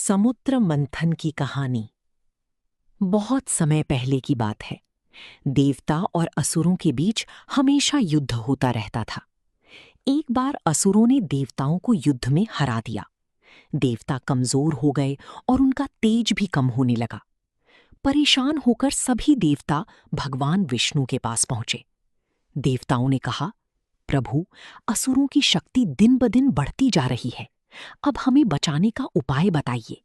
समुद्र मंथन की कहानी। बहुत समय पहले की बात है। देवता और असुरों के बीच हमेशा युद्ध होता रहता था। एक बार असुरों ने देवताओं को युद्ध में हरा दिया। देवता कमजोर हो गए और उनका तेज भी कम होने लगा। परेशान होकर सभी देवता भगवान विष्णु के पास पहुंचे। देवताओं ने कहा, प्रभु, असुरों की शक्ति दिन ब दिन बढ़ती जा रही है। अब हमें बचाने का उपाय बताइए।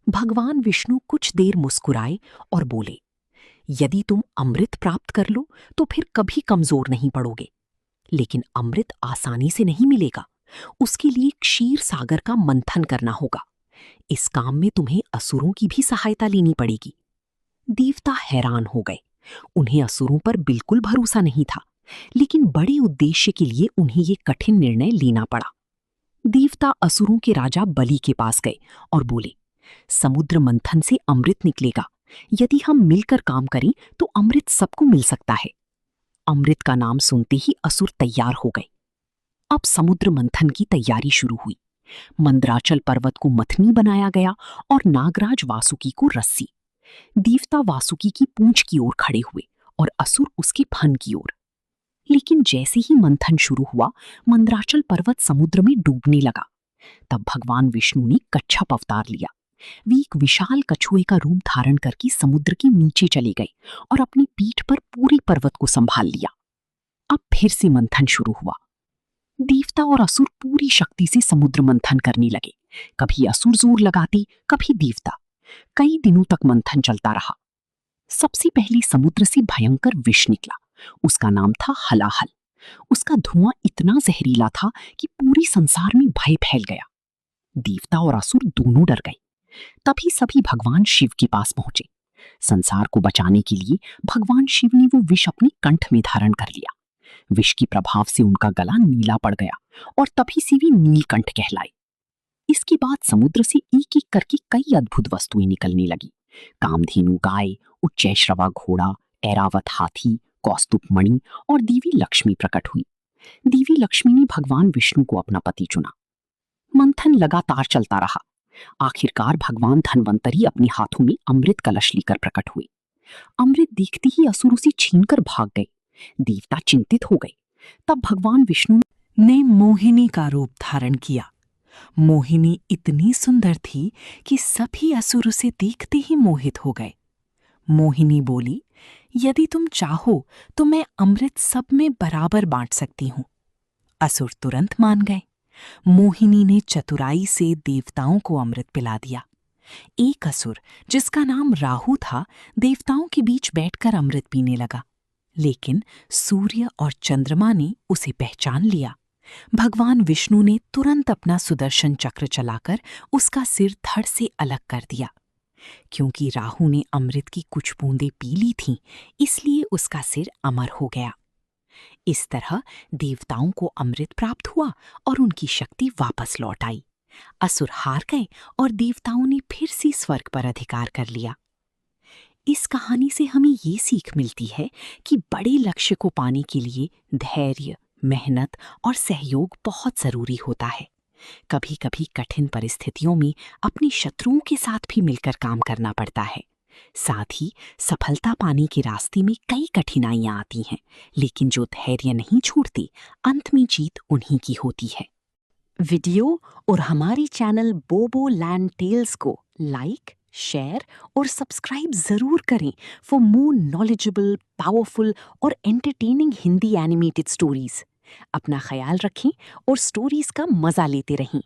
भगवान विष्णु कुछ देर मुस्कुराए और बोले, यदि तुम अमृत प्राप्त कर लो तो फिर कभी कमजोर नहीं पड़ोगे। लेकिन अमृत आसानी से नहीं मिलेगा। उसके लिए क्षीर सागर का मंथन करना होगा। इस काम में तुम्हें असुरों की भी सहायता लेनी पड़ेगी। देवता हैरान हो गए। उन्हें असुरों पर बिल्कुल भरोसा नहीं था, लेकिन बड़े उद्देश्य के लिए उन्हें ये कठिन निर्णय लेना पड़ा। देवता असुरों के राजा बलि के पास गए और बोले, समुद्र मंथन से अमृत निकलेगा। यदि हम मिलकर काम करें तो अमृत सबको मिल सकता है। अमृत का नाम सुनते ही असुर तैयार हो गए। अब समुद्र मंथन की तैयारी शुरू हुई। मंदराचल पर्वत को मथनी बनाया गया और नागराज वासुकी को रस्सी। देवता वासुकी की पूंछ की ओर खड़े हुए और असुर उसके फन की ओर। लेकिन जैसे ही मंथन शुरू हुआ, मंदराचल पर्वत समुद्र में डूबने लगा। तब भगवान विष्णु ने कच्छप अवतार लिया। वे एक विशाल कछुए का रूप धारण करके समुद्र के नीचे चले गए और अपनी पीठ पर पूरे पर्वत को संभाल लिया। अब फिर से मंथन शुरू हुआ। देवता और असुर पूरी शक्ति से समुद्र मंथन करने लगे। कभी असुर जोर लगाते, कभी देवता। कई दिनों तक मंथन चलता रहा। सबसे पहले समुद्र से भयंकर विष निकला। उसका नाम था हलाहल। उसका धुआं इतना जहरीला था कि पूरे संसार में भय फैल गया। देवता और असुर दोनों डर गए। तभी सभी भगवान शिव के पास पहुंचे। संसार को बचाने के लिए भगवान शिव ने वो विष अपने कंठ में धारण कर लिया। विष के प्रभाव से उनका गला नीला पड़ गया और तभी से वे नीलकंठ कहलाए। इसके बाद समुद्र से एक एक करके कई अद्भुत वस्तुएं निकलने लगी। कामधेनु गाय, उच्चैश्रवा घोड़ा, ऐरावत हाथी, कौस्तुभ मणि और देवी लक्ष्मी प्रकट हुई। देवी लक्ष्मी ने भगवान विष्णु को अपना पति चुना। मंथन लगातार चलता रहा। आखिरकार भगवान धन्वंतरी अपने हाथों में अमृत कलश लेकर प्रकट हुए। अमृत देखते ही असुर उसे छीनकर भाग गए। देवता चिंतित हो गए। तब भगवान विष्णु ने मोहिनी का रूप धारण किया। मोहिनी इतनी सुंदर थी कि सभी असुर उसे देखते ही मोहित हो गए। मोहिनी बोली, यदि तुम चाहो तो मैं अमृत सब में बराबर बांट सकती हूँ। असुर तुरंत मान गए। मोहिनी ने चतुराई से देवताओं को अमृत पिला दिया। एक असुर, जिसका नाम राहु था, देवताओं के बीच बैठकर अमृत पीने लगा। लेकिन सूर्य और चंद्रमा ने उसे पहचान लिया। भगवान विष्णु ने तुरंत अपना सुदर्शन चक्र चलाकर उसका सिर धड़ से अलग कर दिया। क्योंकि राहु ने अमृत की कुछ बूंदें पी ली थीं, इसलिए उसका सिर अमर हो गया। इस तरह देवताओं को अमृत प्राप्त हुआ और उनकी शक्ति वापस लौट आई। असुर हार गए और देवताओं ने फिर से स्वर्ग पर अधिकार कर लिया। इस कहानी से हमें ये सीख मिलती है कि बड़े लक्ष्य को पाने के लिए धैर्य, मेहनत और सहयोग बहुत जरूरी होता है। कभी कभी कठिन परिस्थितियों में अपने शत्रुओं के साथ भी मिलकर काम करना पड़ता है। साथ ही सफलता पाने के रास्ते में कई कठिनाइयां आती हैं, लेकिन जो धैर्य नहीं छोड़ती, अंत में जीत उन्हीं की होती है। वीडियो और हमारी चैनल बोबो लैंड टेल्स को लाइक, शेयर और सब्सक्राइब जरूर करें फॉर मोर नॉलेजेबल, पावरफुल और एंटरटेनिंग हिंदी एनिमेटेड स्टोरीज। अपना ख्याल रखें और स्टोरीज का मजा लेते रहें।